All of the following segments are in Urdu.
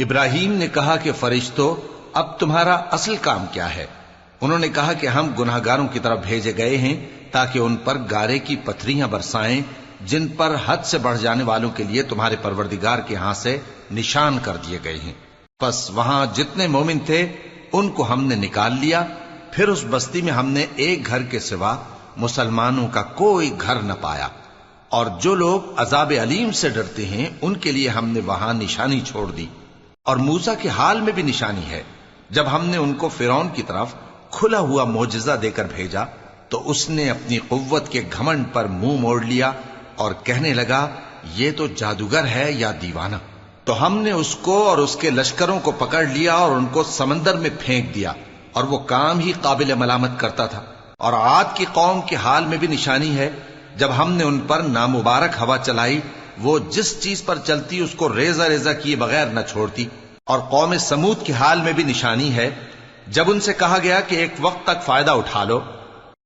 ابراہیم نے کہا کہ فرشتوں، اب تمہارا اصل کام کیا ہے؟ انہوں نے کہا کہ ہم گناہگاروں کی طرف بھیجے گئے ہیں تاکہ ان پر گارے کی پتھریاں برسائیں جن پر حد سے بڑھ جانے والوں کے لیے تمہارے پروردگار کے ہاں سے نشان کر دیے گئے ہیں۔ پس وہاں جتنے مومن تھے ان کو ہم نے نکال لیا، پھر اس بستی میں ہم نے ایک گھر کے سوا مسلمانوں کا کوئی گھر نہ پایا، اور جو لوگ عذاب علیم سے ڈرتے ہیں ان کے لیے ہم نے وہاں نشانی چھوڑ دی۔ اور موسیٰ کے حال میں بھی نشانی ہے، جب ہم نے ان کو فرعون کی طرف کھلا ہوا معجزہ دے کر بھیجا تو اس نے اپنی قوت کے گھمنڈ پر منہ موڑ لیا اور کہنے لگا یہ تو جادوگر ہے یا دیوانہ۔ تو ہم نے اس کو اور اس کے لشکروں کو پکڑ لیا اور ان کو سمندر میں پھینک دیا، اور وہ کام ہی قابل ملامت کرتا تھا۔ اور عاد کی قوم کے حال میں بھی نشانی ہے، جب ہم نے ان پر نامبارک ہوا چلائی، وہ جس چیز پر چلتی اس کو ریزہ ریزہ کیے بغیر نہ چھوڑتی۔ اور قوم سمود کے حال میں بھی نشانی ہے، جب ان سے کہا گیا کہ ایک وقت تک فائدہ اٹھا لو،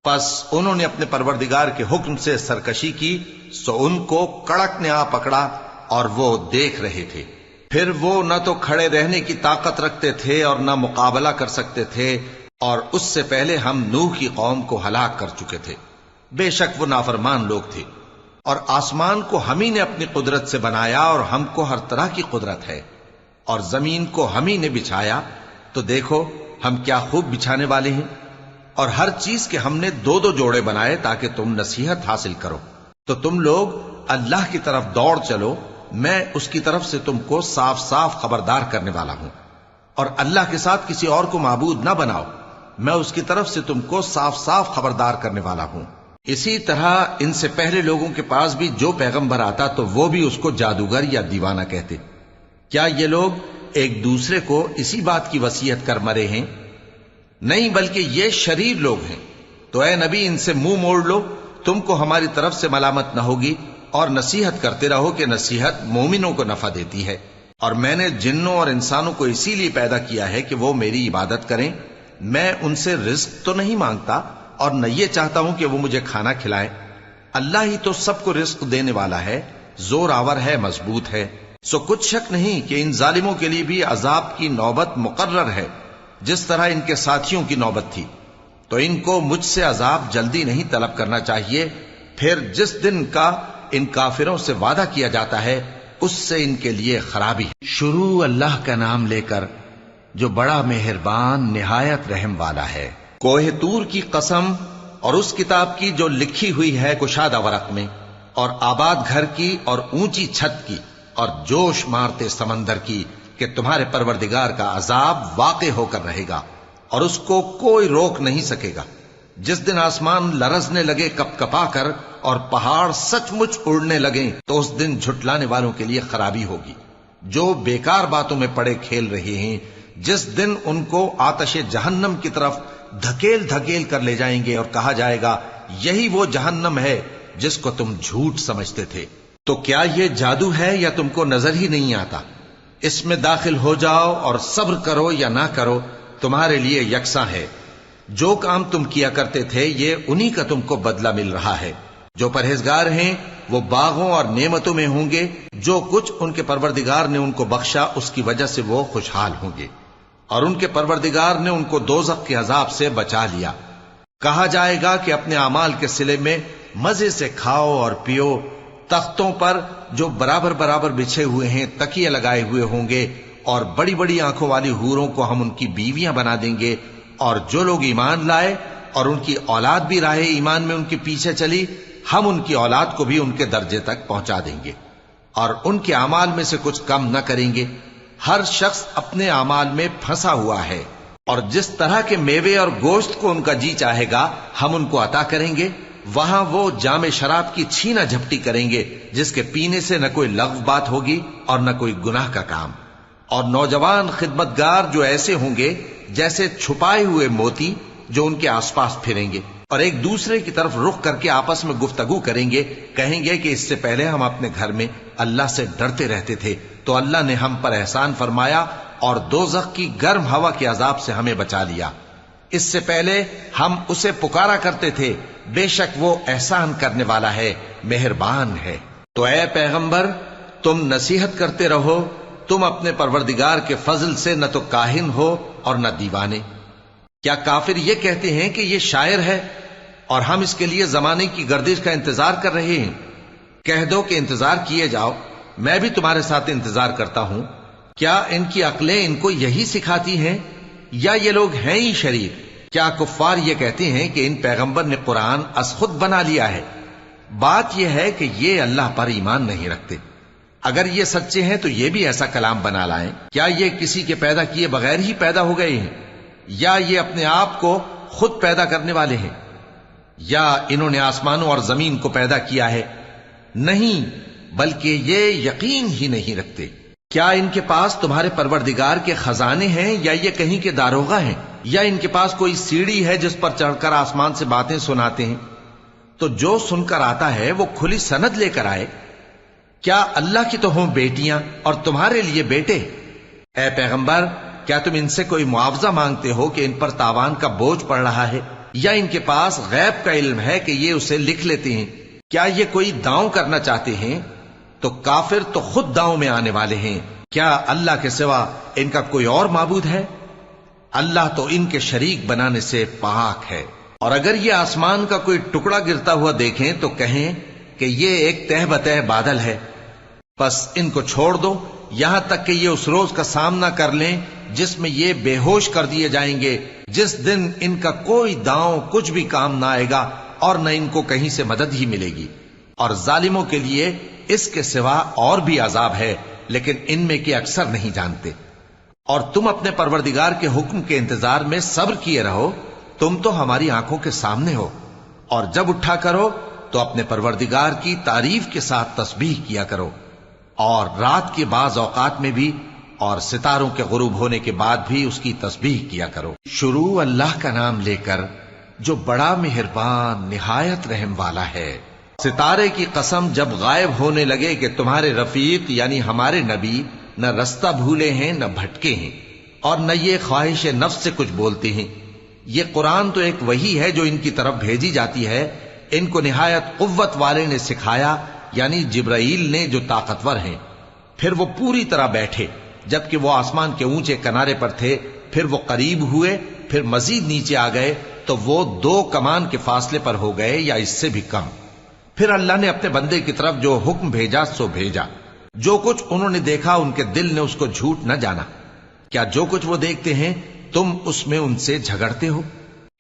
پس انہوں نے اپنے پروردگار کے حکم سے سرکشی کی، سو ان کو کڑک نے آ پکڑا اور وہ دیکھ رہے تھے۔ پھر وہ نہ تو کھڑے رہنے کی طاقت رکھتے تھے اور نہ مقابلہ کر سکتے تھے، اور اس سے پہلے ہم نوح کی قوم کو ہلاک کر چکے تھے۔ بے شک وہ نافرمان لوگ تھے۔ اور آسمان کو ہم ہی نے اپنی قدرت سے بنایا، اور ہم کو ہر طرح کی قدرت ہے۔ اور زمین کو ہم ہی نے بچھایا، تو دیکھو ہم کیا خوب بچھانے والے ہیں۔ اور ہر چیز کے ہم نے دو دو جوڑے بنائے تاکہ تم نصیحت حاصل کرو۔ تو تم لوگ اللہ کی طرف دوڑ چلو، میں اس کی طرف سے تم کو صاف صاف خبردار کرنے والا ہوں۔ اور اللہ کے ساتھ کسی اور کو معبود نہ بناؤ، میں اس کی طرف سے تم کو صاف صاف خبردار کرنے والا ہوں۔ اسی طرح ان سے پہلے لوگوں کے پاس بھی جو پیغمبر آتا تو وہ بھی اس کو جادوگر یا دیوانہ کہتے۔ کیا یہ لوگ ایک دوسرے کو اسی بات کی وصیت کر مرے ہیں؟ نہیں، بلکہ یہ شریر لوگ ہیں۔ تو اے نبی ان سے منہ موڑ لو، تم کو ہماری طرف سے ملامت نہ ہوگی، اور نصیحت کرتے رہو کہ نصیحت مومنوں کو نفع دیتی ہے۔ اور میں نے جنوں اور انسانوں کو اسی لیے پیدا کیا ہے کہ وہ میری عبادت کریں۔ میں ان سے رزق تو نہیں مانگتا، اور نہ یہ چاہتا ہوں کہ وہ مجھے کھانا کھلائیں۔ اللہ ہی تو سب کو رزق دینے والا ہے، زور آور ہے، مضبوط ہے۔ سو کچھ شک نہیں کہ ان ظالموں کے لیے بھی عذاب کی نوبت مقرر ہے، جس طرح ان کے ساتھیوں کی نوبت تھی۔ تو ان کو مجھ سے عذاب جلدی نہیں طلب کرنا چاہیے، پھر جس دن کا ان کافروں سے وعدہ کیا جاتا ہے اس سے ان کے لیے خرابی ہے۔ شروع اللہ کا نام لے کر جو بڑا مہربان نہایت رحم والا ہے۔ کوہ طور کی قسم، اور اس کتاب کی جو لکھی ہوئی ہے کشادہ ورق میں، اور آباد گھر کی اور اونچی چھت کی، اور جوش مارتے سمندر کی، کہ تمہارے پروردگار کا عذاب واقع ہو کر رہے گا اور اس کو کوئی روک نہیں سکے گا۔ جس دن آسمان لرزنے لگے کپ کپا کر اور پہاڑ سچ مچ اڑنے لگیں، تو اس دن جھٹلانے والوں کے لیے خرابی ہوگی جو بیکار باتوں میں پڑے کھیل رہے ہیں۔ جس دن ان کو آتش جہنم کی طرف دھکیل دھکیل کر لے جائیں گے اور کہا جائے گا یہی وہ جہنم ہے جس کو تم جھوٹ سمجھتے تھے۔ تو کیا یہ جادو ہے یا تم کو نظر ہی نہیں آتا؟ اس میں داخل ہو جاؤ اور صبر کرو یا نہ کرو، تمہارے لیے یکساں ہے۔ جو کام تم کیا کرتے تھے یہ انہی کا تم کو بدلہ مل رہا ہے۔ جو پرہیزگار ہیں وہ باغوں اور نعمتوں میں ہوں گے، جو کچھ ان کے پروردگار نے ان کو بخشا اس کی وجہ سے وہ خوشحال ہوں گے، اور ان کے پروردگار نے ان کو دوزخ کے عذاب سے بچا لیا۔ کہا جائے گا کہ اپنے اعمال کے صلے میں مزے سے کھاؤ اور پیو، تختوں پر جو برابر برابر بچھے ہوئے ہیں تکیے لگائے ہوئے ہوں گے، اور بڑی بڑی آنکھوں والی حوروں کو ہم ان کی بیویاں بنا دیں گے۔ اور جو لوگ ایمان لائے اور ان کی اولاد بھی راہ ایمان میں ان کے پیچھے چلی، ہم ان کی اولاد کو بھی ان کے درجے تک پہنچا دیں گے، اور ان کے اعمال میں سے کچھ کم نہ کریں گے۔ ہر شخص اپنے اعمال میں پھنسا ہوا ہے، اور جس طرح کے میوے اور گوشت کو ان کا جی چاہے گا ہم ان کو عطا کریں گے۔ وہاں وہ جام شراب کی چھینا جھپٹی کریں گے، جس کے پینے سے نہ کوئی لغو بات ہوگی اور نہ کوئی گناہ کا کام۔ اور نوجوان خدمتگار جو ایسے ہوں گے جیسے چھپائے ہوئے موتی جو ان کے آس پاس پھریں گے، اور ایک دوسرے کی طرف رخ کر کے آپس میں گفتگو کریں گے، کہیں گے کہ اس سے پہلے ہم اپنے گھر میں اللہ سے ڈرتے رہتے تھے، تو اللہ نے ہم پر احسان فرمایا اور دوزخ کی گرم ہوا کے عذاب سے ہمیں بچا لیا۔ اس سے پہلے ہم اسے پکارا کرتے تھے، بے شک وہ احسان کرنے والا ہے، مہربان ہے۔ تو اے پیغمبر تم نصیحت کرتے رہو تم اپنے پروردگار کے فضل سے نہ تو کاہن ہو اور نہ دیوانے۔ کیا کافر یہ کہتے ہیں کہ یہ شاعر ہے اور ہم اس کے لیے زمانے کی گردش کا انتظار کر رہے ہیں؟ کہہ دو کہ انتظار کیے جاؤ، میں بھی تمہارے ساتھ انتظار کرتا ہوں۔ کیا ان کی عقلیں ان کو یہی سکھاتی ہیں یا یہ لوگ ہیں ہی شریر؟ کیا کفار یہ کہتے ہیں کہ ان پیغمبر نے قرآن از خود بنا لیا ہے؟ بات یہ ہے کہ یہ اللہ پر ایمان نہیں رکھتے۔ اگر یہ سچے ہیں تو یہ بھی ایسا کلام بنا لائیں۔ کیا یہ کسی کے پیدا کیے بغیر ہی پیدا ہو گئے ہیں یا یہ اپنے آپ کو خود پیدا کرنے والے ہیں؟ یا انہوں نے آسمانوں اور زمین کو پیدا کیا ہے؟ نہیں، بلکہ یہ یقین ہی نہیں رکھتے۔ کیا ان کے پاس تمہارے پروردگار کے خزانے ہیں یا یہ کہیں کے داروغہ ہیں؟ یا ان کے پاس کوئی سیڑھی ہے جس پر چڑھ کر آسمان سے باتیں سناتے ہیں؟ تو جو سن کر آتا ہے وہ کھلی سند لے کر آئے۔ کیا اللہ کی تو ہوں بیٹیاں اور تمہارے لیے بیٹے؟ اے پیغمبر، کیا تم ان سے کوئی معاوضہ مانگتے ہو کہ ان پر تاوان کا بوجھ پڑ رہا ہے؟ یا ان کے پاس غیب کا علم ہے کہ یہ اسے لکھ لیتے ہیں؟ کیا یہ کوئی داؤں کرنا چاہتے ہیں؟ تو کافر تو خود داؤں میں آنے والے ہیں۔ کیا اللہ کے سوا ان کا کوئی اور معبود ہے؟ اللہ تو ان کے شریک بنانے سے پاک ہے۔ اور اگر یہ آسمان کا کوئی ٹکڑا گرتا ہوا دیکھیں تو کہیں کہ یہ ایک تہ بتہ بادل ہے، پس ان کو چھوڑ دو یہاں تک کہ یہ اس روز کا سامنا کر لیں جس میں یہ بے ہوش کر دیے جائیں گے، جس دن ان کا کوئی داؤں کچھ بھی کام نہ آئے گا اور نہ ان کو کہیں سے مدد ہی ملے گی۔ اور ظالموں کے لیے اس کے سوا اور بھی عذاب ہے، لیکن ان میں کے اکثر نہیں جانتے۔ اور تم اپنے پروردگار کے حکم کے انتظار میں صبر کیے رہو، تم تو ہماری آنکھوں کے سامنے ہو۔ اور جب اٹھا کرو تو اپنے پروردگار کی تعریف کے ساتھ تسبیح کیا کرو، اور رات کے بعض اوقات میں بھی اور ستاروں کے غروب ہونے کے بعد بھی اس کی تسبیح کیا کرو۔ شروع اللہ کا نام لے کر جو بڑا مہربان نہایت رحم والا ہے۔ ستارے کی قسم جب غائب ہونے لگے کہ تمہارے رفیق یعنی ہمارے نبی نہ رستہ بھولے ہیں نہ بھٹکے ہیں، اور نہ یہ خواہش نفس سے کچھ بولتے ہیں۔ یہ قرآن تو ایک وحی ہے جو ان کی طرف بھیجی جاتی ہے، ان کو نہایت قوت والے نے سکھایا، یعنی جبرائیل نے جو طاقتور ہیں۔ پھر وہ پوری طرح بیٹھے، جبکہ وہ آسمان کے اونچے کنارے پر تھے، پھر وہ قریب ہوئے، پھر مزید نیچے آ گئے تو وہ 2 کمان کے فاصلے پر ہو گئے یا اس سے بھی کم۔ پھر اللہ نے اپنے بندے کی طرف جو حکم بھیجا سو بھیجا۔ جو کچھ انہوں نے دیکھا ان کے دل نے اس کو جھوٹ نہ جانا۔ کیا جو کچھ وہ دیکھتے ہیں تم اس میں ان سے جھگڑتے ہو؟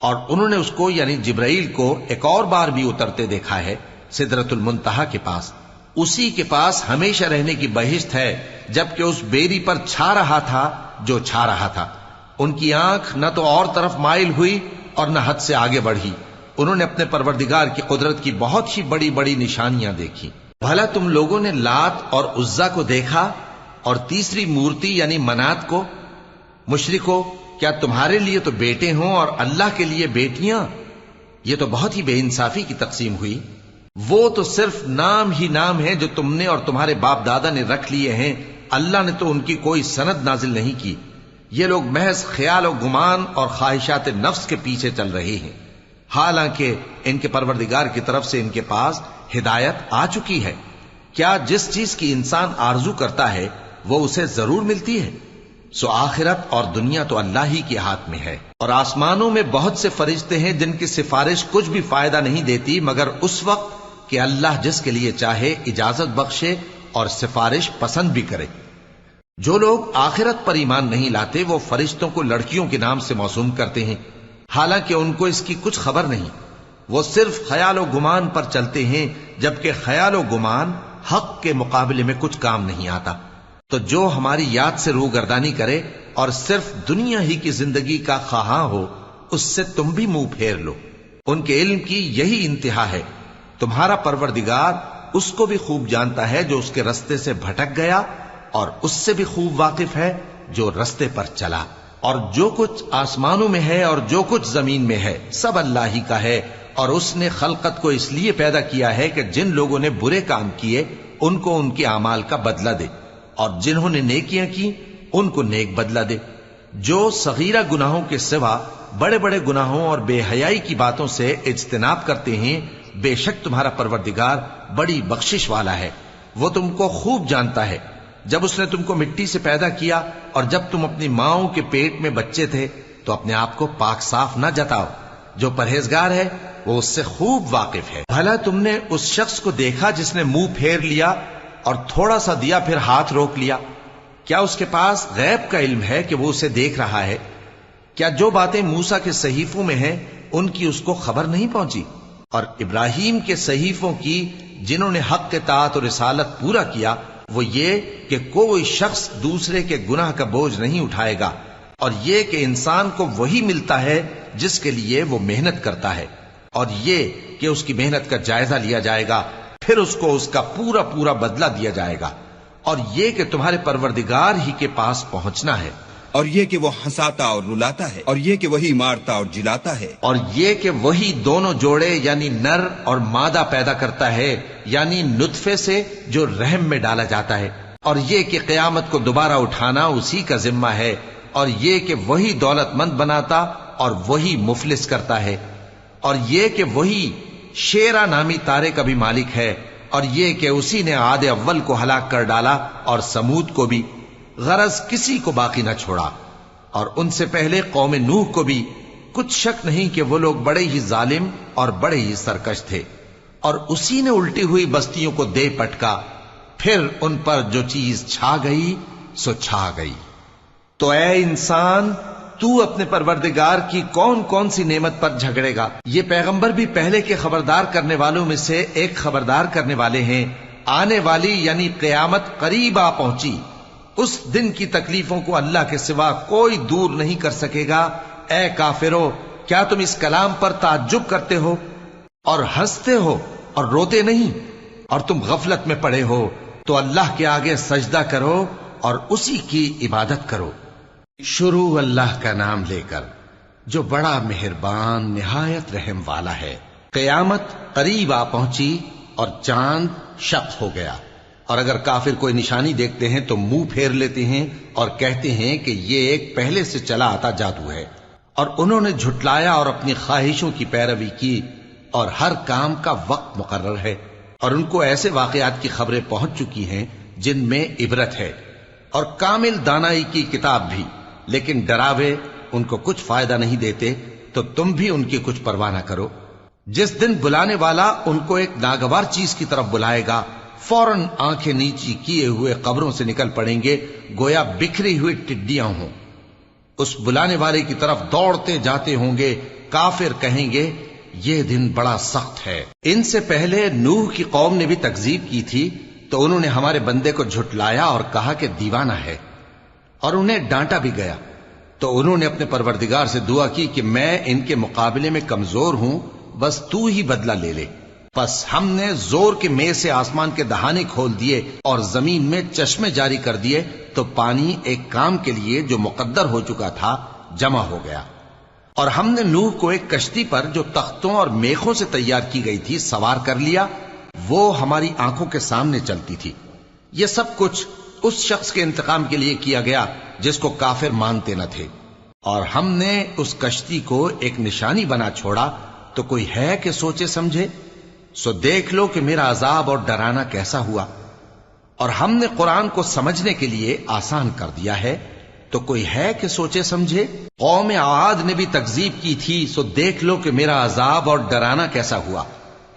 اور انہوں نے اس کو یعنی جبرائیل کو ایک اور بار بھی اترتے دیکھا ہے سدرۃ المنتہا کے پاس۔ اسی کے پاس ہمیشہ رہنے کی بہشت ہے، جبکہ اس بیری پر چھا رہا تھا جو چھا رہا تھا۔ ان کی آنکھ نہ تو اور طرف مائل ہوئی اور نہ حد سے آگے بڑھی۔ انہوں نے اپنے پروردگار کی قدرت کی بہت ہی بڑی بڑی نشانیاں دیکھی۔ بھلا تم لوگوں نے لات اور عزا کو دیکھا اور تیسری مورتی یعنی منات کو؟ مشرکو، کیا تمہارے لیے تو بیٹے ہوں اور اللہ کے لیے بیٹیاں؟ یہ تو بہت ہی بے انصافی کی تقسیم ہوئی۔ وہ تو صرف نام ہی نام ہے جو تم نے اور تمہارے باپ دادا نے رکھ لیے ہیں، اللہ نے تو ان کی کوئی سند نازل نہیں کی۔ یہ لوگ محض خیال و گمان اور خواہشات نفس کے پیچھے چل رہے ہیں، حالانکہ ان کے پروردگار کی طرف سے ان کے پاس ہدایت آ چکی ہے۔ کیا جس چیز کی انسان آرزو کرتا ہے وہ اسے ضرور ملتی ہے؟ سو آخرت اور دنیا تو اللہ ہی کے ہاتھ میں ہے۔ اور آسمانوں میں بہت سے فرشتے ہیں جن کی سفارش کچھ بھی فائدہ نہیں دیتی مگر اس وقت کہ اللہ جس کے لیے چاہے اجازت بخشے اور سفارش پسند بھی کرے۔ جو لوگ آخرت پر ایمان نہیں لاتے وہ فرشتوں کو لڑکیوں کے نام سے موسوم کرتے ہیں، حالانکہ ان کو اس کی کچھ خبر نہیں۔ وہ صرف خیال و گمان پر چلتے ہیں، جبکہ خیال و گمان حق کے مقابلے میں کچھ کام نہیں آتا۔ تو جو ہماری یاد سے روگردانی کرے اور صرف دنیا ہی کی زندگی کا خواہاں ہو، اس سے تم بھی منہ پھیر لو۔ ان کے علم کی یہی انتہا ہے۔ تمہارا پروردگار اس کو بھی خوب جانتا ہے جو اس کے رستے سے بھٹک گیا، اور اس سے بھی خوب واقف ہے جو رستے پر چلا۔ اور جو کچھ آسمانوں میں ہے اور جو کچھ زمین میں ہے سب اللہ ہی کا ہے، اور اس نے خلقت کو اس لیے پیدا کیا ہے کہ جن لوگوں نے برے کام کیے ان کو ان کے اعمال کا بدلہ دے، اور جنہوں نے نیکیاں کی ان کو نیک بدلہ دے۔ جو صغیرہ گناہوں کے سوا بڑے بڑے گناہوں اور بے حیائی کی باتوں سے اجتناب کرتے ہیں، بے شک تمہارا پروردگار بڑی بخشش والا ہے، وہ تم کو خوب جانتا ہے۔ جب اس نے تم کو مٹی سے پیدا کیا اور جب تم اپنی ماؤں کے پیٹ میں بچے تھے تو اپنے آپ کو پاک صاف نہ جتاؤ. جو پرہیزگار ہے وہ اس سے خوب واقف ہے. بھلا تم نے اس شخص کو دیکھا جس نے منہ پھیر لیا اور تھوڑا سا دیا پھر ہاتھ روک لیا؟ کیا اس کے پاس غیب کا علم ہے کہ وہ اسے دیکھ رہا ہے؟ کیا جو باتیں موسیٰ کے صحیفوں میں ہیں ان کی اس کو خبر نہیں پہنچی؟ اور ابراہیم کے صحیفوں کی جنہوں نے حق کے اطاعت اور رسالت پورا کیا وہ یہ کہ کوئی شخص دوسرے کے گناہ کا بوجھ نہیں اٹھائے گا، اور یہ کہ انسان کو وہی ملتا ہے جس کے لیے وہ محنت کرتا ہے، اور یہ کہ اس کی محنت کا جائزہ لیا جائے گا، پھر اس کو اس کا پورا پورا بدلہ دیا جائے گا، اور یہ کہ تمہارے پروردگار ہی کے پاس پہنچنا ہے، اور یہ کہ وہ ہنساتا اور رلاتا ہے، اور یہ کہ وہی مارتا اور جلاتا ہے، اور یہ کہ وہی دونوں جوڑے یعنی نر اور مادہ پیدا کرتا ہے یعنی نطفے سے جو رحم میں ڈالا جاتا ہے، اور یہ کہ قیامت کو دوبارہ اٹھانا اسی کا ذمہ ہے، اور یہ کہ وہی دولت مند بناتا اور وہی مفلس کرتا ہے، اور یہ کہ وہی شیرا نامی تارے کا بھی مالک ہے، اور یہ کہ اسی نے عاد اول کو ہلاک کر ڈالا اور سمود کو بھی، غرض کسی کو باقی نہ چھوڑا، اور ان سے پہلے قوم نوح کو بھی. کچھ شک نہیں کہ وہ لوگ بڑے ہی ظالم اور بڑے ہی سرکش تھے، اور اسی نے الٹی ہوئی بستیوں کو دے پٹکا، پھر ان پر جو چیز چھا گئی سو چھا گئی. تو اے انسان، تو اپنے پروردگار کی کون کون سی نعمت پر جھگڑے گا؟ یہ پیغمبر بھی پہلے کے خبردار کرنے والوں میں سے ایک خبردار کرنے والے ہیں. آنے والی یعنی قیامت قریب آ پہنچی، اس دن کی تکلیفوں کو اللہ کے سوا کوئی دور نہیں کر سکے گا. اے کافرو، کیا تم اس کلام پر تعجب کرتے ہو اور ہنستے ہو اور روتے نہیں؟ اور تم غفلت میں پڑے ہو تو اللہ کے آگے سجدہ کرو اور اسی کی عبادت کرو. شروع اللہ کا نام لے کر جو بڑا مہربان نہایت رحم والا ہے. قیامت قریب آ پہنچی اور چاند شق ہو گیا، اور اگر کافر کوئی نشانی دیکھتے ہیں تو منہ پھیر لیتے ہیں اور کہتے ہیں کہ یہ ایک پہلے سے چلا آتا جادو ہے. اور انہوں نے جھٹلایا اور اپنی خواہشوں کی پیروی کی، اور ہر کام کا وقت مقرر ہے، اور ان کو ایسے واقعات کی خبریں پہنچ چکی ہیں جن میں عبرت ہے، اور کامل دانائی کی کتاب بھی. لیکن ڈراوے ان کو کچھ فائدہ نہیں دیتے، تو تم بھی ان کی کچھ پرواہ نہ کرو. جس دن بلانے والا ان کو ایک ناگوار چیز کی طرف بلائے گا، فوراً آنکھیں نیچی کیے ہوئے قبروں سے نکل پڑیں گے گویا بکھری ہوئی ٹڈیاں ہوں. اس بلانے والے کی طرف دوڑتے جاتے ہوں گے. کافر کہیں گے یہ دن بڑا سخت ہے. ان سے پہلے نوح کی قوم نے بھی تکذیب کی تھی، تو انہوں نے ہمارے بندے کو جھٹلایا اور کہا کہ دیوانہ ہے، اور انہیں ڈانٹا بھی گیا. تو انہوں نے اپنے پروردگار سے دعا کی کہ میں ان کے مقابلے میں کمزور ہوں، بس تو ہی بدلہ لے لے. پس ہم نے زور کے میں سے آسمان کے دہانے کھول دیے اور زمین میں چشمے جاری کر دیے، تو پانی ایک کام کے لیے جو مقدر ہو چکا تھا جمع ہو گیا. اور ہم نے نوح کو ایک کشتی پر جو تختوں اور میخوں سے تیار کی گئی تھی سوار کر لیا، وہ ہماری آنکھوں کے سامنے چلتی تھی. یہ سب کچھ اس شخص کے انتقام کے لیے کیا گیا جس کو کافر مانتے نہ تھے. اور ہم نے اس کشتی کو ایک نشانی بنا چھوڑا، تو کوئی ہے کہ سوچے سمجھے؟ سو دیکھ لو کہ میرا عذاب اور ڈرانا کیسا ہوا. اور ہم نے قرآن کو سمجھنے کے لیے آسان کر دیا ہے، تو کوئی ہے کہ سوچے سمجھے؟ قوم عاد نے بھی تکذیب کی تھی، سو دیکھ لو کہ میرا عذاب اور ڈرانا کیسا ہوا.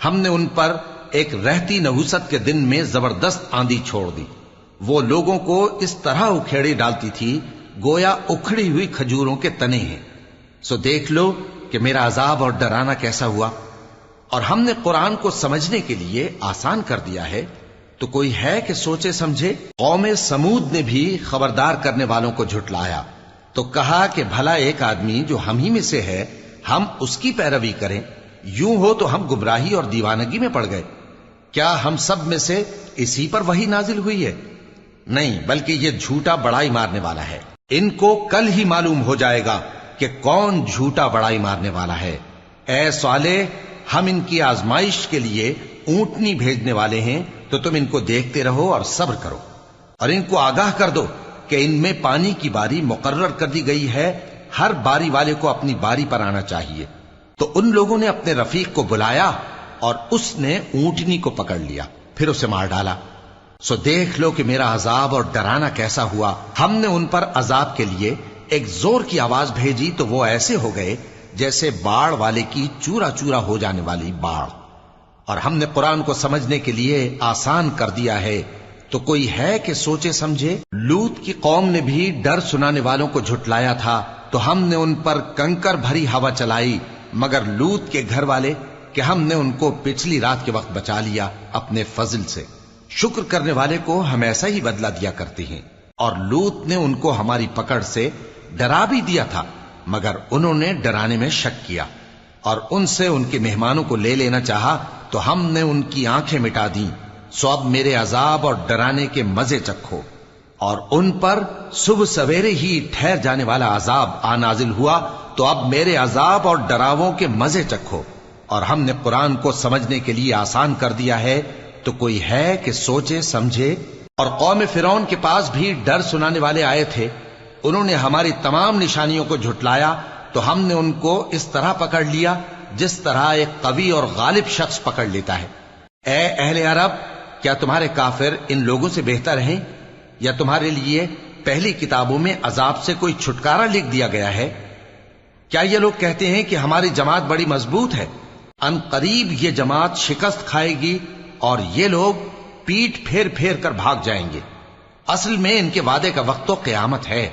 ہم نے ان پر ایک رہتی نحوست کے دن میں زبردست آندھی چھوڑ دی. وہ لوگوں کو اس طرح اکھیڑی ڈالتی تھی گویا اکھڑی ہوئی کھجوروں کے تنے ہیں. سو دیکھ لو کہ میرا عذاب اور ڈرانا کیسا ہوا. اور ہم نے قرآن کو سمجھنے کے لیے آسان کر دیا ہے، تو کوئی ہے کہ سوچے سمجھے؟ قوم سمود نے بھی خبردار کرنے والوں کو جھٹلایا، تو کہا کہ بھلا ایک آدمی جو ہم ہی میں سے ہے ہم اس کی پیروی کریں؟ یوں ہو تو ہم گمراہی اور دیوانگی میں پڑ گئے. کیا ہم سب میں سے اسی پر وحی نازل ہوئی ہے؟ نہیں، بلکہ یہ جھوٹا بڑائی مارنے والا ہے. ان کو کل ہی معلوم ہو جائے گا کہ کون جھوٹا بڑائی مارنے والا ہے. اے صالح، ہم ان کی آزمائش کے لیے اونٹنی بھیجنے والے ہیں، تو تم ان کو دیکھتے رہو اور صبر کرو، اور ان کو آگاہ کر دو کہ ان میں پانی کی باری مقرر کر دی گئی ہے، ہر باری والے کو اپنی باری پر آنا چاہیے. تو ان لوگوں نے اپنے رفیق کو بلایا اور اس نے اونٹنی کو پکڑ لیا، پھر اسے مار ڈالا. سو دیکھ لو کہ میرا عذاب اور ڈرانا کیسا ہوا۔ ہم نے ان پر عذاب کے لیے ایک زور کی آواز بھیجی تو وہ ایسے ہو گئے جیسے باڑ والے کی چورا چورا ہو جانے والی باڑ۔ اور ہم نے قرآن کو سمجھنے کے لیے آسان کر دیا ہے، تو کوئی ہے کہ سوچے سمجھے؟ لوط کی قوم نے بھی ڈر سنانے والوں کو جھٹلایا تھا، تو ہم نے ان پر کنکر بھری ہوا چلائی، مگر لوط کے گھر والے کہ ہم نے ان کو پچھلی رات کے وقت بچا لیا اپنے فضل سے۔ شکر کرنے والے کو ہم ایسا ہی بدلہ دیا کرتے ہیں۔ اور لوط نے ان کو ہماری پکڑ سے ڈرا بھی دیا تھا، مگر انہوں نے ڈرانے میں شک کیا، اور ان سے ان کے مہمانوں کو لے لینا چاہا تو ہم نے ان کی آنکھیں مٹا دیں۔ سو اب میرے عذاب اور ڈرانے کے مزے چکھو۔ اور ان پر صبح سویرے ہی ٹھہر جانے والا عذاب آ نازل ہوا، تو اب میرے عذاب اور ڈراووں کے مزے چکھو۔ اور ہم نے قرآن کو سمجھنے کے لیے آسان کر دیا ہے، تو کوئی ہے کہ سوچے سمجھے؟ اور قوم فرعون کے پاس بھی ڈر سنانے والے آئے تھے، انہوں نے ہماری تمام نشانیوں کو جھٹلایا، تو ہم نے ان کو اس طرح پکڑ لیا جس طرح ایک قوی اور غالب شخص پکڑ لیتا ہے۔ اے اہل عرب، کیا تمہارے کافر ان لوگوں سے بہتر ہیں؟ یا تمہارے لیے پہلی کتابوں میں عذاب سے کوئی چھٹکارا لکھ دیا گیا ہے؟ کیا یہ لوگ کہتے ہیں کہ ہماری جماعت بڑی مضبوط ہے؟ ان قریب یہ جماعت شکست کھائے گی اور یہ لوگ پیٹ پھیر پھیر کر بھاگ جائیں گے۔ اصل میں ان کے وعدے کا وقت تو قیامت ہے،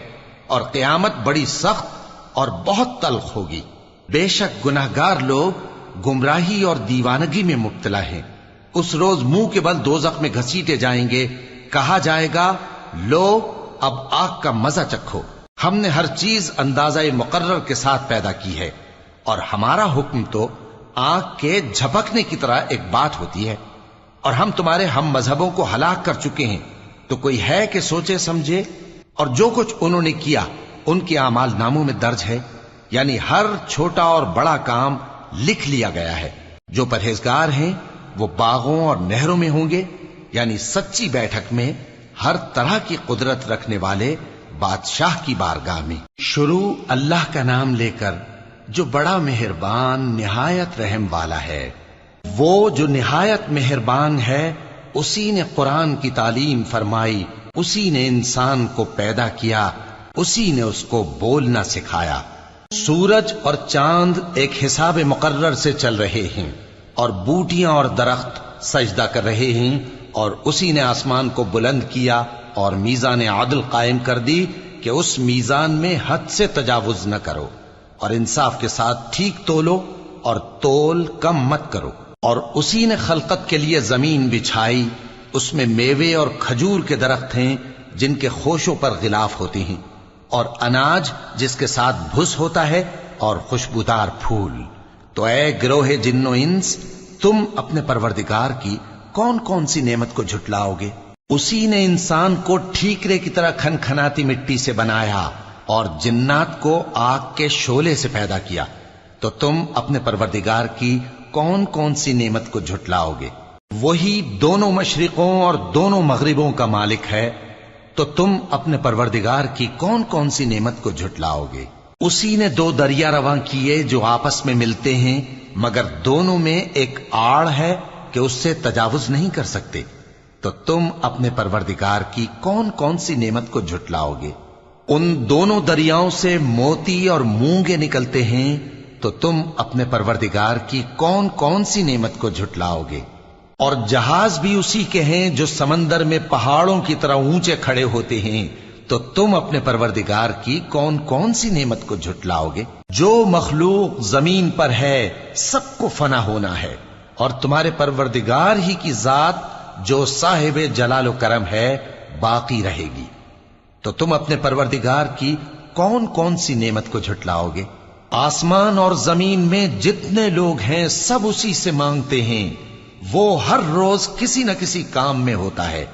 اور قیامت بڑی سخت اور بہت تلخ ہوگی۔ بے شک گناہگار لوگ گمراہی اور دیوانگی میں مبتلا ہیں۔ اس روز منہ کے بل دوزخ میں گھسیٹے جائیں گے، کہا جائے گا لو اب آگ کا مزہ چکھو۔ ہم نے ہر چیز اندازہ مقرر کے ساتھ پیدا کی ہے، اور ہمارا حکم تو آگ کے جھپکنے کی طرح ایک بات ہوتی ہے۔ اور ہم تمہارے ہم مذہبوں کو ہلاک کر چکے ہیں، تو کوئی ہے کہ سوچے سمجھے؟ اور جو کچھ انہوں نے کیا ان کے اعمال ناموں میں درج ہے، یعنی ہر چھوٹا اور بڑا کام لکھ لیا گیا ہے۔ جو پرہیزگار ہیں وہ باغوں اور نہروں میں ہوں گے، یعنی سچی بیٹھک میں ہر طرح کی قدرت رکھنے والے بادشاہ کی بارگاہ میں۔ شروع اللہ کا نام لے کر جو بڑا مہربان نہایت رحم والا ہے۔ وہ جو نہایت مہربان ہے، اسی نے قرآن کی تعلیم فرمائی، اسی نے انسان کو پیدا کیا، اسی نے اس کو بولنا سکھایا۔ سورج اور چاند ایک حساب مقرر سے چل رہے ہیں، اور بوٹیاں اور درخت سجدہ کر رہے ہیں، اور اسی نے آسمان کو بلند کیا اور میزان عدل قائم کر دی کہ اس میزان میں حد سے تجاوز نہ کرو، اور انصاف کے ساتھ ٹھیک تولو اور تول کم مت کرو۔ اور اسی نے خلقت کے لیے زمین بچھائی، اس میں میوے اور کھجور کے درخت ہیں جن کے خوشوں پر غلاف ہوتے ہیں، اور اناج جس کے ساتھ بھس ہوتا ہے، اور خوشبودار پھول۔ تو اے گروہ جن و انس، تم اپنے پروردگار کی کون کون سی نعمت کو جھٹلاؤ گے؟ اسی نے انسان کو ٹھیکرے کی طرح کھن کھناتی مٹی سے بنایا، اور جنات کو آگ کے شعلے سے پیدا کیا، تو تم اپنے پروردگار کی کون کون سی نعمت کو جھٹلاؤ گے؟ وہی دونوں مشرقوں اور دونوں مغربوں کا مالک ہے، تو تم اپنے پروردگار کی کون کون سی نعمت کو جھٹلاؤ گے؟ اسی نے دو دریا رواں کیے جو آپس میں ملتے ہیں، مگر دونوں میں ایک آڑ ہے کہ اس سے تجاوز نہیں کر سکتے، تو تم اپنے پروردگار کی کون کون سی نعمت کو جھٹلاؤ گے؟ ان دونوں دریاؤں سے موتی اور مونگے نکلتے ہیں، تو تم اپنے پروردگار کی کون کون سی نعمت کو جھٹلاؤ گے؟ اور جہاز بھی اسی کے ہیں جو سمندر میں پہاڑوں کی طرح اونچے کھڑے ہوتے ہیں، تو تم اپنے پروردگار کی کون کون سی نعمت کو جھٹلاؤ گے؟ جو مخلوق زمین پر ہے سب کو فنا ہونا ہے، اور تمہارے پروردگار ہی کی ذات جو صاحب جلال و کرم ہے باقی رہے گی۔ تو تم اپنے پروردگار کی کون کون سی نعمت کو جھٹلاؤ گے؟ آسمان اور زمین میں جتنے لوگ ہیں سب اسی سے مانگتے ہیں، وہ ہر روز کسی نہ کسی کام میں ہوتا ہے،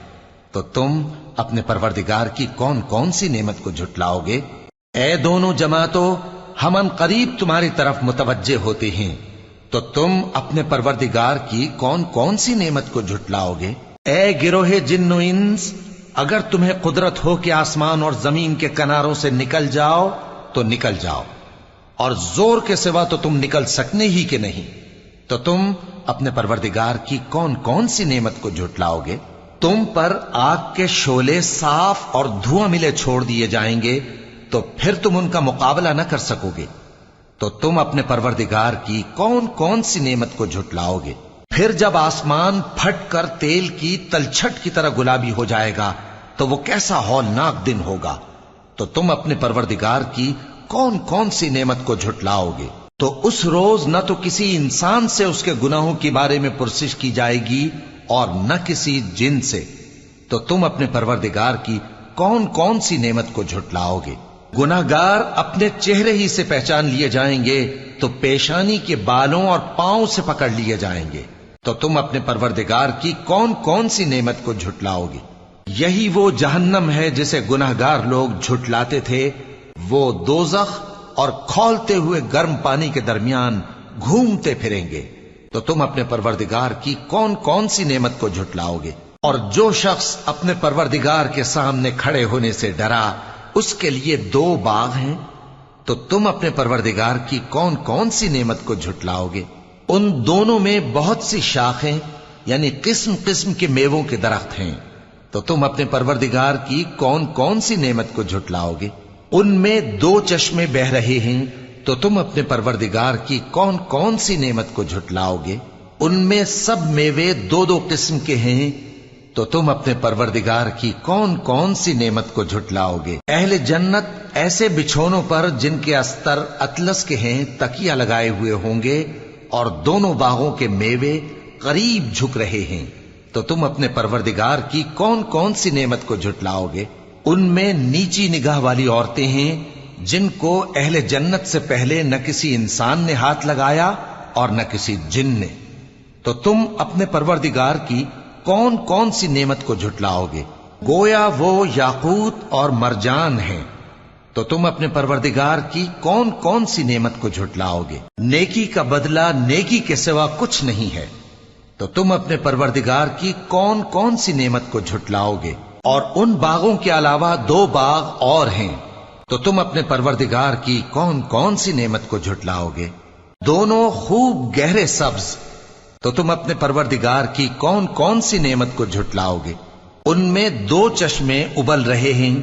تو تم اپنے پروردگار کی کون کون سی نعمت کو جھٹلاؤ گے؟ اے دونوں جماعتوں، ہم ان قریب تمہاری طرف متوجہ ہوتے ہیں، تو تم اپنے پروردگار کی کون کون سی نعمت کو جھٹلاؤ گے؟ اے گروہ جن و انس، اگر تمہیں قدرت ہو کہ آسمان اور زمین کے کناروں سے نکل جاؤ تو نکل جاؤ، اور زور کے سوا تو تم نکل سکنے ہی کہ نہیں، تو تم اپنے پروردگار کی کون کون سی نعمت کو جھٹلاؤ گے؟ تم پر آگ کے شعلے صاف اور دھواں ملے چھوڑ دیے جائیں گے تو پھر تم ان کا مقابلہ نہ کر سکو گے، تو تم اپنے پروردگار کی کون کون سی نعمت کو جھٹلاؤ گے؟ پھر جب آسمان پھٹ کر تیل کی تلچھٹ کی طرح گلابی ہو جائے گا تو وہ کیسا ہولناک دن ہوگا، تو تم اپنے پروردگار کی کون کون سی نعمت کو جھٹلاؤ گے؟ تو اس روز نہ تو کسی انسان سے اس کے گناہوں کے بارے میں پرسش کی جائے گی اور نہ کسی جن سے، تو تم اپنے پروردگار کی کون کون سی نعمت کو جھٹلاؤ گے؟ گناہگار اپنے چہرے ہی سے پہچان لیے جائیں گے تو پیشانی کے بالوں اور پاؤں سے پکڑ لیے جائیں گے، تو تم اپنے پروردگار کی کون کون سی نعمت کو جھٹلاؤ گے؟ یہی وہ جہنم ہے جسے گناہگار لوگ جھٹلاتے تھے، وہ دوزخ اور کھولتے ہوئے گرم پانی کے درمیان گھومتے پھریں گے، تو تم اپنے پروردگار کی کون کون سی نعمت کو جھٹلاؤ گے؟ اور جو شخص اپنے پروردگار کے سامنے کھڑے ہونے سے ڈرا اس کے لیے 2 باغ ہیں، تو تم اپنے پروردگار کی کون کون سی نعمت کو جھٹلاؤ گے؟ ان دونوں میں بہت سی شاخیں یعنی قسم قسم کے میووں کے درخت ہیں، تو تم اپنے پروردگار کی کون کون سی نعمت کو جھٹلاؤ گے؟ ان میں 2 چشمے بہ رہے ہیں، تو تم اپنے پروردگار کی کون کون سی نعمت کو جھٹلاؤ گے؟ ان میں سب میوے 2 قسم کے ہیں، تو تم اپنے پروردگار کی کون کون سی نعمت کو جھٹلاؤ گے؟ اہل جنت ایسے بچھونوں پر جن کے استر اطلس کے ہیں تکیہ لگائے ہوئے ہوں گے، اور دونوں باغوں کے میوے قریب جھک رہے ہیں، تو تم اپنے پروردگار کی کون کون سی نعمت کو جھٹلاؤ گے؟ ان میں نیچی نگاہ والی عورتیں ہیں جن کو اہل جنت سے پہلے نہ کسی انسان نے ہاتھ لگایا اور نہ کسی جن نے، تو تم اپنے پروردگار کی کون کون سی نعمت کو جھٹلاؤ گے؟ گویا وہ یاقوت اور مرجان ہیں، تو تم اپنے پروردگار کی کون کون سی نعمت کو جھٹلاؤ گے؟ نیکی کا بدلہ نیکی کے سوا کچھ نہیں ہے، تو تم اپنے پروردگار کی کون کون سی نعمت کو جھٹلاؤ گے؟ اور ان باغوں کے علاوہ 2 باغ اور ہیں، تو تم اپنے پروردگار کی کون کون سی نعمت کو جھٹلاؤ گے؟ دونوں خوب گہرے سبز، تو تم اپنے پروردگار کی کون کون سی نعمت کو جھٹلاؤ گے؟ ان میں 2 چشمے ابل رہے ہیں،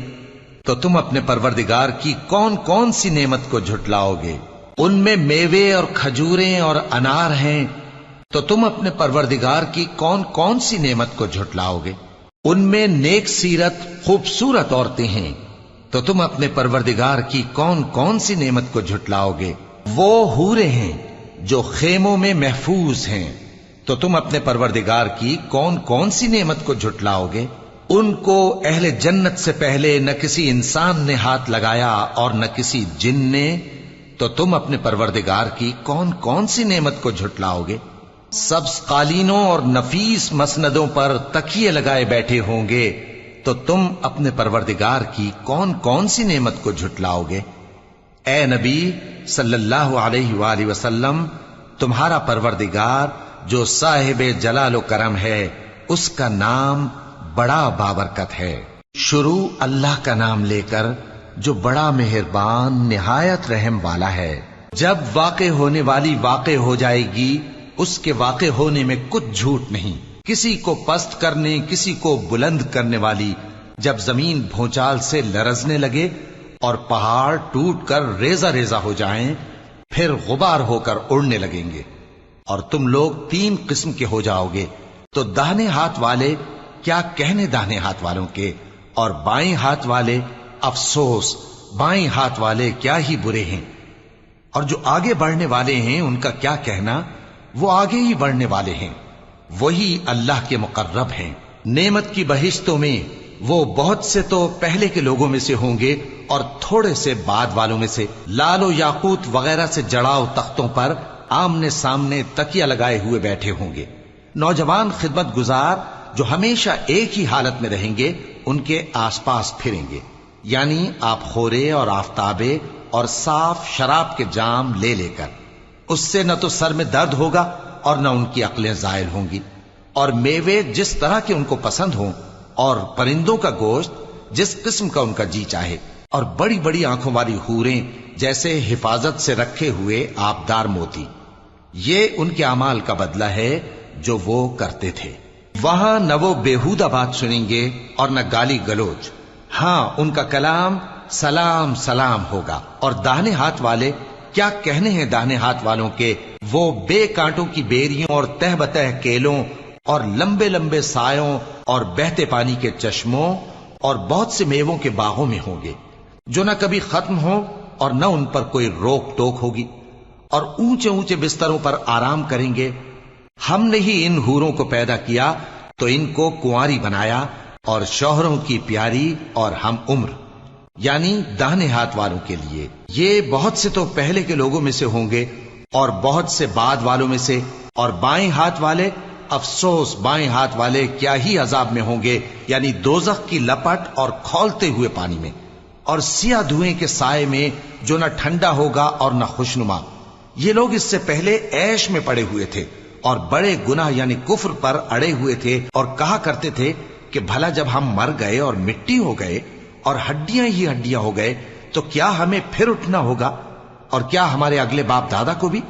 تو تم اپنے پروردگار کی کون کون سی نعمت کو جھٹلاؤ گے؟ ان میں میوے اور کھجوریں اور انار ہیں، تو تم اپنے پروردگار کی کون کون سی نعمت کو جھٹلاؤ گے؟ ان میں نیک سیرت خوبصورت عورتیں ہیں، تو تم اپنے پروردگار کی کون کون سی نعمت کو جھٹلاؤ گے؟ وہ حوریں ہیں جو خیموں میں محفوظ ہیں، تو تم اپنے پروردگار کی کون کون سی نعمت کو جھٹلاؤ گے؟ ان کو اہل جنت سے پہلے نہ کسی انسان نے ہاتھ لگایا اور نہ کسی جن نے، تو تم اپنے پروردگار کی کون کون سی نعمت کو جھٹلاؤ گے؟ سبز قالینوں اور نفیس مسندوں پر تکیے لگائے بیٹھے ہوں گے، تو تم اپنے پروردگار کی کون کون سی نعمت کو جھٹلاؤ گے؟ اے نبی صلی اللہ علیہ وآلہ وسلم، تمہارا پروردگار جو صاحب جلال و کرم ہے اس کا نام بڑا بابرکت ہے۔ شروع اللہ کا نام لے کر جو بڑا مہربان نہایت رحم والا ہے۔ جب واقع ہونے والی واقع ہو جائے گی، اس کے واقع ہونے میں کچھ جھوٹ نہیں، کسی کو پست کرنے کسی کو بلند کرنے والی، جب زمین بھونچال سے لرزنے لگے اور پہاڑ ٹوٹ کر ریزہ ریزہ ہو جائیں، پھر غبار ہو کر اڑنے لگیں گے، اور تم لوگ 3 قسم کے ہو جاؤ گے، تو داہنے ہاتھ والے کیا کہنے داہنے ہاتھ والوں کے، اور بائیں ہاتھ والے افسوس، بائیں ہاتھ والے کیا ہی برے ہیں، اور جو آگے بڑھنے والے ہیں ان کا کیا کہنا، وہ آگے ہی بڑھنے والے ہیں، وہی اللہ کے مقرب ہیں۔ نعمت کی بہشتوں میں وہ بہت سے تو پہلے کے لوگوں میں سے ہوں گے اور تھوڑے سے بعد والوں میں سے، لال و یاقوت وغیرہ سے جڑاؤ تختوں پر آمنے سامنے تکیہ لگائے ہوئے بیٹھے ہوں گے۔ نوجوان خدمت گزار جو ہمیشہ ایک ہی حالت میں رہیں گے ان کے آس پاس پھریں گے، یعنی آپ خورے اور آفتابے اور صاف شراب کے جام لے لے کر، اس سے نہ تو سر میں درد ہوگا اور نہ ان کی عقلیں زائل ہوں گی، اور میوے جس طرح کے ان کو پسند ہوں، اور پرندوں کا گوشت جس قسم کا ان کا جی چاہے، اور بڑی بڑی آنکھوں والی حوریں جیسے حفاظت سے رکھے ہوئے آبدار موتی۔ یہ ان کے اعمال کا بدلہ ہے جو وہ کرتے تھے۔ وہاں نہ وہ بےہودہ بات سنیں گے اور نہ گالی گلوچ. ہاں ان کا کلام سلام سلام ہوگا. اور داہنے ہاتھ والے کیا کہنے ہیں داہنے ہاتھ والوں کے، وہ بے کانٹوں کی بیریوں اور تہ بتہ کیلوں اور لمبے لمبے سایوں اور بہتے پانی کے چشموں اور بہت سے میووں کے باغوں میں ہوں گے، جو نہ کبھی ختم ہو اور نہ ان پر کوئی روک ٹوک ہوگی، اور اونچے اونچے بستروں پر آرام کریں گے. ہم نے ہی ان حوروں کو پیدا کیا تو ان کو کنواری بنایا، اور شوہروں کی پیاری اور ہم عمر، یعنی داہنے ہاتھ والوں کے لیے. یہ بہت سے تو پہلے کے لوگوں میں سے ہوں گے اور بہت سے بعد والوں میں سے. اور بائیں ہاتھ والے، افسوس بائیں ہاتھ والے کیا ہی عذاب میں ہوں گے، یعنی دوزخ کی لپٹ اور کھولتے ہوئے پانی میں، اور سیاہ دھوئیں کے سائے میں جو نہ ٹھنڈا ہوگا اور نہ خوشنما. یہ لوگ اس سے پہلے عیش میں پڑے ہوئے تھے اور بڑے گناہ یعنی کفر پر اڑے ہوئے تھے، اور کہا کرتے تھے کہ بھلا جب ہم مر گئے اور مٹی ہو گئے اور ہڈیاں ہی ہڈیاں ہو گئے تو کیا ہمیں پھر اٹھنا ہوگا، اور کیا ہمارے اگلے باپ دادا کو بھی؟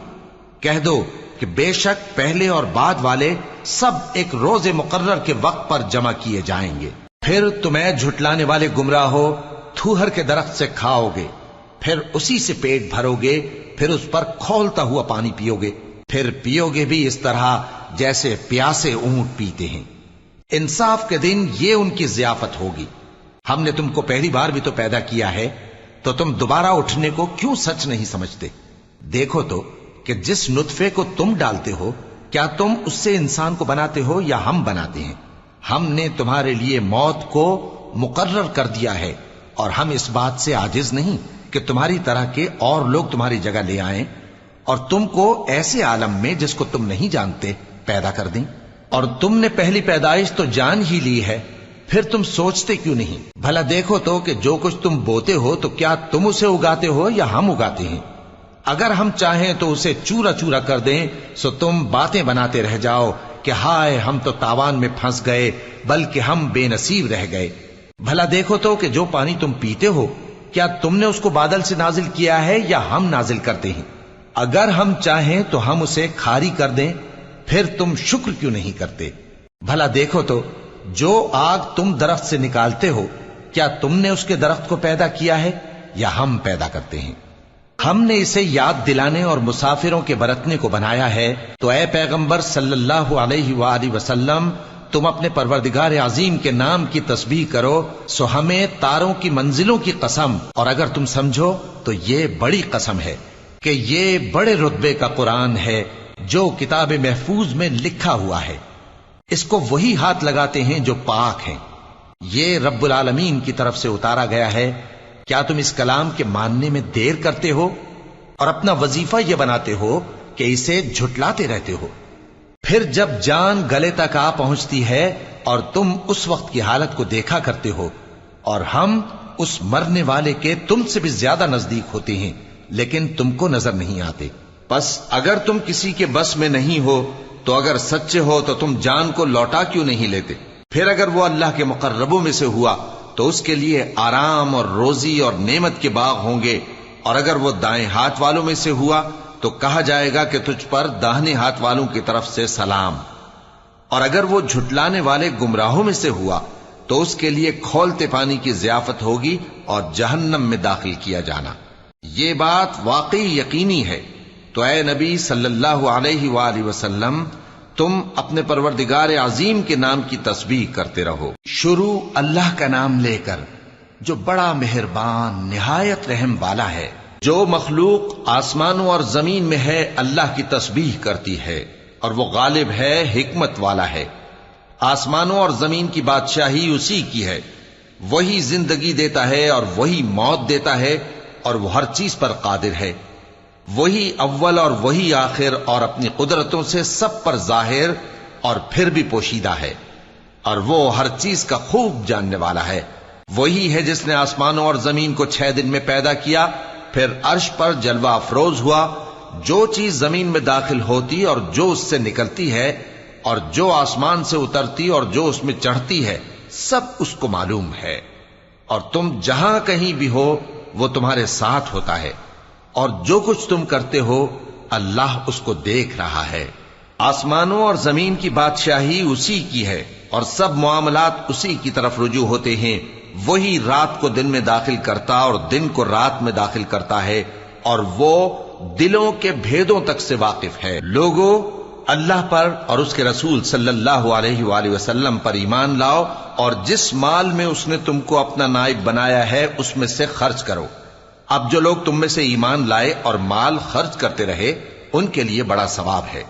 کہہ دو کہ بے شک پہلے اور بعد والے سب ایک روز مقرر کے وقت پر جمع کیے جائیں گے. پھر تمہیں جھٹلانے والے گمراہ ہو تھوہر کے درخت سے کھاؤ گے، پھر اسی سے پیٹ بھرو گے، پھر اس پر کھولتا ہوا پانی پیو گے، پھر پیو گے بھی اس طرح جیسے پیاسے اونٹ پیتے ہیں. انصاف کے دن یہ ان کی ضیافت ہوگی. ہم نے تم کو پہلی بار بھی تو پیدا کیا ہے، تو تم دوبارہ اٹھنے کو کیوں سچ نہیں سمجھتے؟ دیکھو تو کہ جس نطفے کو تم ڈالتے ہو، کیا تم اس سے انسان کو بناتے ہو یا ہم بناتے ہیں؟ ہم نے تمہارے لیے موت کو مقرر کر دیا ہے، اور ہم اس بات سے عاجز نہیں کہ تمہاری طرح کے اور لوگ تمہاری جگہ لے آئیں اور تم کو ایسے عالم میں جس کو تم نہیں جانتے پیدا کر دیں. اور تم نے پہلی پیدائش تو جان ہی لی ہے، پھر تم سوچتے کیوں نہیں؟ بھلا دیکھو تو کہ جو کچھ تم بوتے ہو تو کیا تم اسے اگاتے ہو یا ہم اگاتے ہیں؟ اگر ہم چاہیں تو اسے چورا چورا کر دیں، سو تم باتیں بناتے رہ جاؤ کہ ہائے ہم تو تاوان میں پھنس گئے، بلکہ ہم بے نصیب رہ گئے. بھلا دیکھو تو کہ جو پانی تم پیتے ہو کیا تم نے اس کو بادل سے نازل کیا ہے یا ہم نازل کرتے ہیں؟ اگر ہم چاہیں تو ہم اسے کھاری کر دیں، پھر تم شکر کیوں نہیں کرتے؟ بھلا دیکھو تو جو آگ تم درخت سے نکالتے ہو کیا تم نے اس کے درخت کو پیدا کیا ہے یا ہم پیدا کرتے ہیں؟ ہم نے اسے یاد دلانے اور مسافروں کے برتنے کو بنایا ہے. تو اے پیغمبر صلی اللہ علیہ وآلہ وسلم، تم اپنے پروردگار عظیم کے نام کی تسبیح کرو، سو ہمیں تاروں کی منزلوں کی قسم، اور اگر تم سمجھو تو یہ بڑی قسم ہے کہ یہ بڑے رتبے کا قرآن ہے جو کتاب محفوظ میں لکھا ہوا ہے. اس کو وہی ہاتھ لگاتے ہیں جو پاک ہیں. یہ رب العالمین کی طرف سے اتارا گیا ہے. کیا تم اس کلام کے ماننے میں دیر کرتے ہو اور اپنا وظیفہ یہ بناتے ہو کہ اسے جھٹلاتے رہتے ہو؟ پھر جب جان گلے تک آ پہنچتی ہے اور تم اس وقت کی حالت کو دیکھا کرتے ہو، اور ہم اس مرنے والے کے تم سے بھی زیادہ نزدیک ہوتے ہیں لیکن تم کو نظر نہیں آتے. بس اگر تم کسی کے بس میں نہیں ہو تو اگر سچے ہو تو تم جان کو لوٹا کیوں نہیں لیتے؟ پھر اگر وہ اللہ کے مقربوں میں سے ہوا تو اس کے لیے آرام اور روزی اور نعمت کے باغ ہوں گے، اور اگر وہ دائیں ہاتھ والوں میں سے ہوا تو کہا جائے گا کہ تجھ پر داہنے ہاتھ والوں کی طرف سے سلام. اور اگر وہ جھٹلانے والے گمراہوں میں سے ہوا تو اس کے لیے کھولتے پانی کی ضیافت ہوگی اور جہنم میں داخل کیا جانا. یہ بات واقعی یقینی ہے. تو اے نبی صلی اللہ علیہ وآلہ وسلم، تم اپنے پروردگار عظیم کے نام کی تسبیح کرتے رہو. شروع اللہ کا نام لے کر جو بڑا مہربان نہایت رحم والا ہے. جو مخلوق آسمانوں اور زمین میں ہے اللہ کی تسبیح کرتی ہے، اور وہ غالب ہے، حکمت والا ہے. آسمانوں اور زمین کی بادشاہی اسی کی ہے. وہی زندگی دیتا ہے اور وہی موت دیتا ہے، اور وہ ہر چیز پر قادر ہے. وہی اول اور وہی آخر، اور اپنی قدرتوں سے سب پر ظاہر اور پھر بھی پوشیدہ ہے، اور وہ ہر چیز کا خوب جاننے والا ہے. وہی ہے جس نے آسمانوں اور زمین کو 6 دن میں پیدا کیا، پھر عرش پر جلوہ افروز ہوا. جو چیز زمین میں داخل ہوتی اور جو اس سے نکلتی ہے، اور جو آسمان سے اترتی اور جو اس میں چڑھتی ہے، سب اس کو معلوم ہے. اور تم جہاں کہیں بھی ہو وہ تمہارے ساتھ ہوتا ہے، اور جو کچھ تم کرتے ہو اللہ اس کو دیکھ رہا ہے. آسمانوں اور زمین کی بادشاہی اسی کی ہے اور سب معاملات اسی کی طرف رجوع ہوتے ہیں. وہی رات کو دن میں داخل کرتا اور دن کو رات میں داخل کرتا ہے اور وہ دلوں کے بھیدوں تک سے واقف ہے. لوگوں، اللہ پر اور اس کے رسول صلی اللہ علیہ وآلہ وسلم پر ایمان لاؤ اور جس مال میں اس نے تم کو اپنا نائب بنایا ہے اس میں سے خرچ کرو. اب جو لوگ تم میں سے ایمان لائے اور مال خرچ کرتے رہے ان کے لیے بڑا ثواب ہے.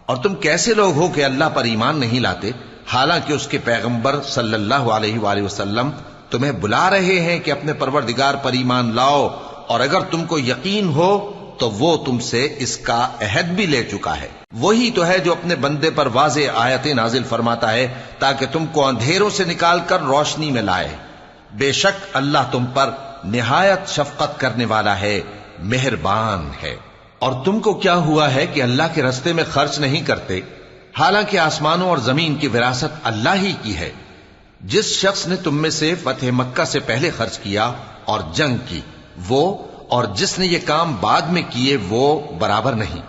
اور تم کیسے لوگ ہو کہ اللہ پر ایمان نہیں لاتے حالانکہ اس کے پیغمبر صلی اللہ علیہ وآلہ وسلم تمہیں بلا رہے ہیں کہ اپنے پروردگار پر ایمان لاؤ، اور اگر تم کو یقین ہو تو وہ تم سے اس کا عہد بھی لے چکا ہے. وہی تو ہے جو اپنے بندے پر واضح آیتیں نازل فرماتا ہے تاکہ تم کو اندھیروں سے نکال کر روشنی میں لائے. بے شک اللہ تم پر نہایت شفقت کرنے والا ہے، مہربان ہے. اور تم کو کیا ہوا ہے کہ اللہ کے رستے میں خرچ نہیں کرتے حالانکہ آسمانوں اور زمین کی وراثت اللہ ہی کی ہے. جس شخص نے تم میں سے فتح مکہ سے پہلے خرچ کیا اور جنگ کی وہ اور جس نے یہ کام بعد میں کیے وہ برابر نہیں.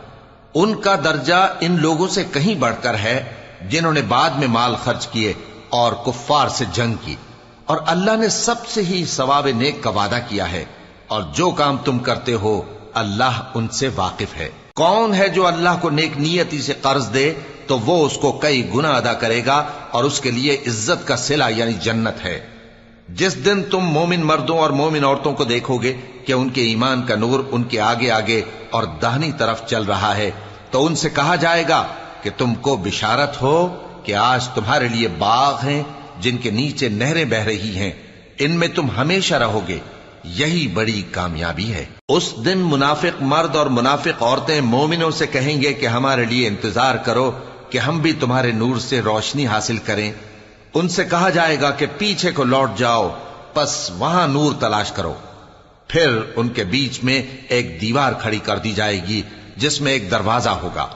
ان کا درجہ ان لوگوں سے کہیں بڑھ کر ہے جنہوں نے بعد میں مال خرچ کیے اور کفار سے جنگ کی. اور اللہ نے سب سے ہی ثواب نیک کا وعدہ کیا ہے اور جو کام تم کرتے ہو اللہ ان سے واقف ہے. کون ہے جو اللہ کو نیک نیتی سے قرض دے تو وہ اس کو کئی گنا ادا کرے گا اور اس کے لیے عزت کا صلہ یعنی جنت ہے. جس دن تم مومن مردوں اور مومن عورتوں کو دیکھو گے کہ ان کے ایمان کا نور ان کے آگے آگے اور داہنی طرف چل رہا ہے تو ان سے کہا جائے گا کہ تم کو بشارت ہو کہ آج تمہارے لیے باغ ہیں جن کے نیچے نہریں بہ رہی ہیں، ان میں تم ہمیشہ رہو گے، یہی بڑی کامیابی ہے. اس دن منافق مرد اور منافق عورتیں مومنوں سے کہیں گے کہ ہمارے لیے انتظار کرو کہ ہم بھی تمہارے نور سے روشنی حاصل کریں. ان سے کہا جائے گا کہ پیچھے کو لوٹ جاؤ، پس وہاں نور تلاش کرو. پھر ان کے بیچ میں ایک دیوار کھڑی کر دی جائے گی جس میں ایک دروازہ ہوگا.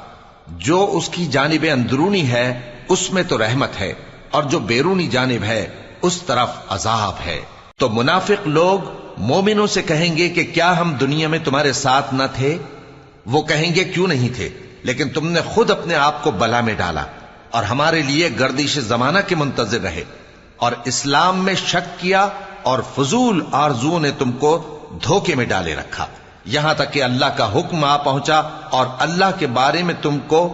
جو اس کی جانب اندرونی ہے اس میں تو رحمت ہے اور جو بیرونی جانب ہے اس طرف عذاب ہے. تو منافق لوگ مومنوں سے کہیں گے کہ کیا ہم دنیا میں تمہارے ساتھ نہ تھے؟ وہ کہیں گے کیوں نہیں تھے، لیکن تم نے خود اپنے آپ کو بلا میں ڈالا اور ہمارے لیے گردش زمانہ کے منتظر رہے اور اسلام میں شک کیا اور فضول آرزوؤں نے تم کو دھوکے میں ڈالے رکھا، یہاں تک کہ اللہ کا حکم آ پہنچا اور اللہ کے بارے میں تم کو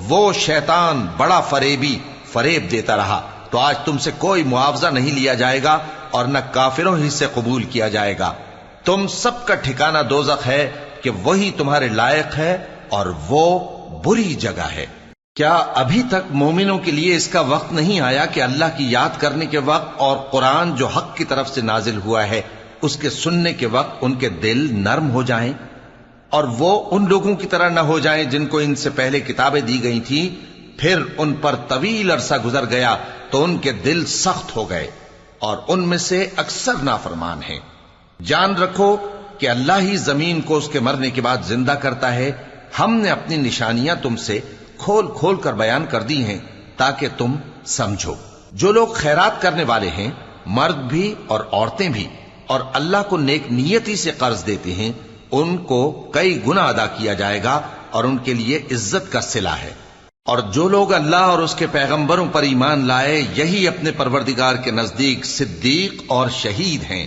وہ شیطان بڑا فریب دیتا رہا. تو آج تم سے کوئی معاوضہ نہیں لیا جائے گا اور نہ کافروں ہی سے قبول کیا جائے گا. تم سب کا ٹھکانہ دوزخ ہے کہ وہی تمہارے لائق ہے اور وہ بری جگہ ہے. کیا ابھی تک مومنوں کے لیے اس کا وقت نہیں آیا کہ اللہ کی یاد کرنے کے وقت اور قرآن جو حق کی طرف سے نازل ہوا ہے اس کے سننے کے وقت ان کے دل نرم ہو جائیں اور وہ ان لوگوں کی طرح نہ ہو جائیں جن کو ان سے پہلے کتابیں دی گئی تھیں، پھر ان پر طویل عرصہ گزر گیا تو ان کے دل سخت ہو گئے اور ان میں سے اکثر نافرمان ہیں. جان رکھو کہ اللہ ہی زمین کو اس کے مرنے کے بعد زندہ کرتا ہے. ہم نے اپنی نشانیاں تم سے کھول کھول کر بیان کر دی ہیں تاکہ تم سمجھو. جو لوگ خیرات کرنے والے ہیں مرد بھی اور عورتیں بھی اور اللہ کو نیک نیتی سے قرض دیتے ہیں ان کو کئی گنا ادا کیا جائے گا اور ان کے لیے عزت کا صلہ ہے. اور جو لوگ اللہ اور اس کے پیغمبروں پر ایمان لائے یہی اپنے پروردگار کے نزدیک صدیق اور شہید ہیں.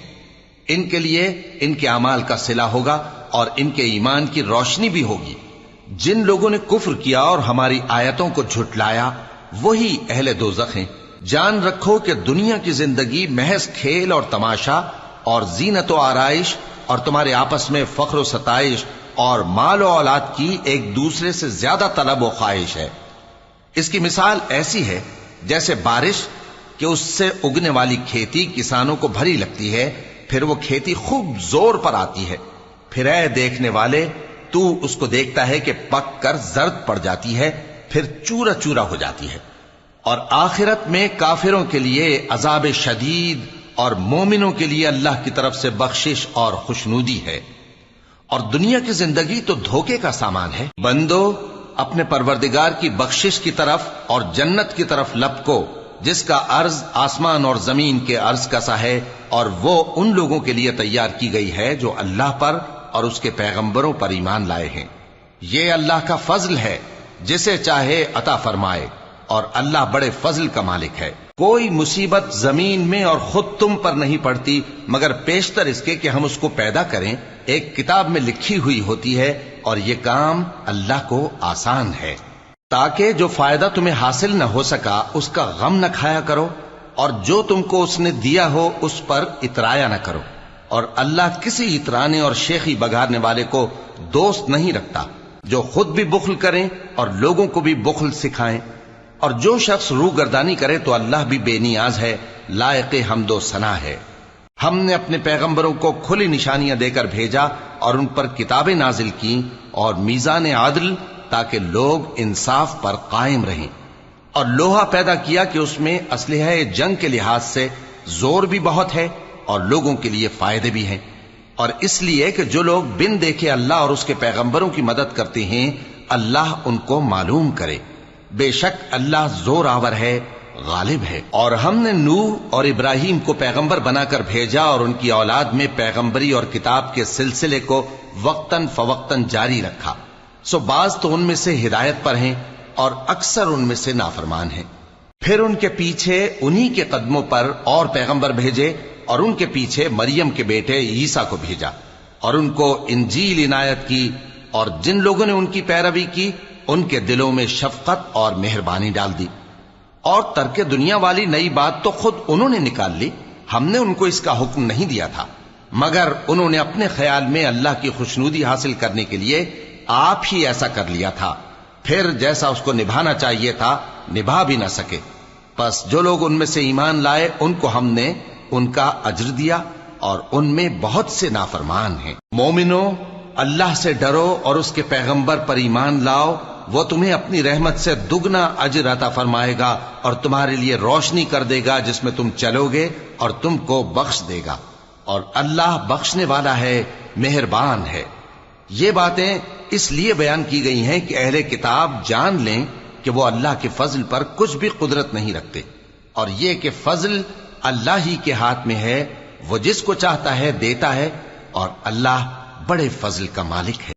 ان کے لیے ان کے اعمال کا صلہ ہوگا اور ان کے ایمان کی روشنی بھی ہوگی. جن لوگوں نے کفر کیا اور ہماری آیتوں کو جھٹلایا وہی اہل دوزخ ہیں. جان رکھو کہ دنیا کی زندگی محض کھیل اور تماشا اور زینت و آرائش اور تمہارے آپس میں فخر و ستائش اور مال و اولاد کی ایک دوسرے سے زیادہ طلب و خواہش ہے. اس کی مثال ایسی ہے جیسے بارش کہ اس سے اگنے والی کھیتی کسانوں کو بھری لگتی ہے، پھر وہ کھیتی خوب زور پر آتی ہے، پھر اے دیکھنے والے تو اس کو دیکھتا ہے کہ پک کر زرد پڑ جاتی ہے، پھر چورا چورا ہو جاتی ہے. اور آخرت میں کافروں کے لیے عذاب شدید اور مومنوں کے لیے اللہ کی طرف سے بخشش اور خوشنودی ہے. اور دنیا کی زندگی تو دھوکے کا سامان ہے. بندو اپنے پروردگار کی بخشش کی طرف اور جنت کی طرف لپکو جس کا عرض آسمان اور زمین کے عرض کا سا ہے اور وہ ان لوگوں کے لیے تیار کی گئی ہے جو اللہ پر اور اس کے پیغمبروں پر ایمان لائے ہیں. یہ اللہ کا فضل ہے جسے چاہے عطا فرمائے، اور اللہ بڑے فضل کا مالک ہے۔ کوئی مصیبت زمین میں اور خود تم پر نہیں پڑتی مگر پیشتر اس کے کہ ہم اس کو پیدا کریں، ایک کتاب میں لکھی ہوئی ہوتی ہے، اور یہ کام اللہ کو آسان ہے۔ تاکہ جو فائدہ تمہیں حاصل نہ ہو سکا اس کا غم نہ کھایا کرو، اور جو تم کو اس نے دیا ہو اس پر اترایا نہ کرو، اور اللہ کسی اترانے اور شیخی بگارنے والے کو دوست نہیں رکھتا، جو خود بھی بخل کریں اور لوگوں کو بھی بخل سکھائیں، اور جو شخص روگردانی کرے تو اللہ بھی بے نیاز ہے، لائق حمد و ثنا ہے۔ ہم نے اپنے پیغمبروں کو کھلی نشانیاں دے کر بھیجا اور ان پر کتابیں نازل کی اور میزان عدل، تاکہ لوگ انصاف پر قائم رہیں، اور لوہا پیدا کیا کہ اس میں اسلحہ جنگ کے لحاظ سے زور بھی بہت ہے اور لوگوں کے لیے فائدے بھی ہیں، اور اس لیے کہ جو لوگ بن دیکھے اللہ اور اس کے پیغمبروں کی مدد کرتے ہیں اللہ ان کو معلوم کرے۔ بے شک اللہ زور آور ہے، غالب ہے۔ اور ہم نے نوح اور ابراہیم کو پیغمبر بنا کر بھیجا اور ان کی اولاد میں پیغمبری اور کتاب کے سلسلے کو وقتاً فوقتاً جاری رکھا، سو بعض تو ان میں سے ہدایت پر ہیں اور اکثر ان میں سے نافرمان ہیں۔ پھر ان کے پیچھے انہی کے قدموں پر اور پیغمبر بھیجے، اور ان کے پیچھے مریم کے بیٹے عیسیٰ کو بھیجا، اور ان کو انجیل عنایت کی، اور جن لوگوں نے ان کی پیروی کی ان کے دلوں میں شفقت اور مہربانی ڈال دی۔ اور ترک دنیا والی نئی بات تو خود انہوں نے نکال لی، ہم نے ان کو اس کا حکم نہیں دیا تھا، مگر انہوں نے اپنے خیال میں اللہ کی خوشنودی حاصل کرنے کے لیے آپ ہی ایسا کر لیا تھا، پھر جیسا اس کو نبھانا چاہیے تھا نبھا بھی نہ سکے۔ پس جو لوگ ان میں سے ایمان لائے ان کو ہم نے ان کا اجر دیا، اور ان میں بہت سے نافرمان ہیں۔ مومنو، اللہ سے ڈرو اور اس کے پیغمبر پر ایمان لاؤ، وہ تمہیں اپنی رحمت سے دگنا اجر عطا فرمائے گا اور تمہارے لیے روشنی کر دے گا جس میں تم چلو گے، اور تم کو بخش دے گا، اور اللہ بخشنے والا ہے، مہربان ہے۔ یہ باتیں اس لیے بیان کی گئی ہیں کہ اہل کتاب جان لیں کہ وہ اللہ کے فضل پر کچھ بھی قدرت نہیں رکھتے، اور یہ کہ فضل اللہ ہی کے ہاتھ میں ہے، وہ جس کو چاہتا ہے دیتا ہے، اور اللہ بڑے فضل کا مالک ہے۔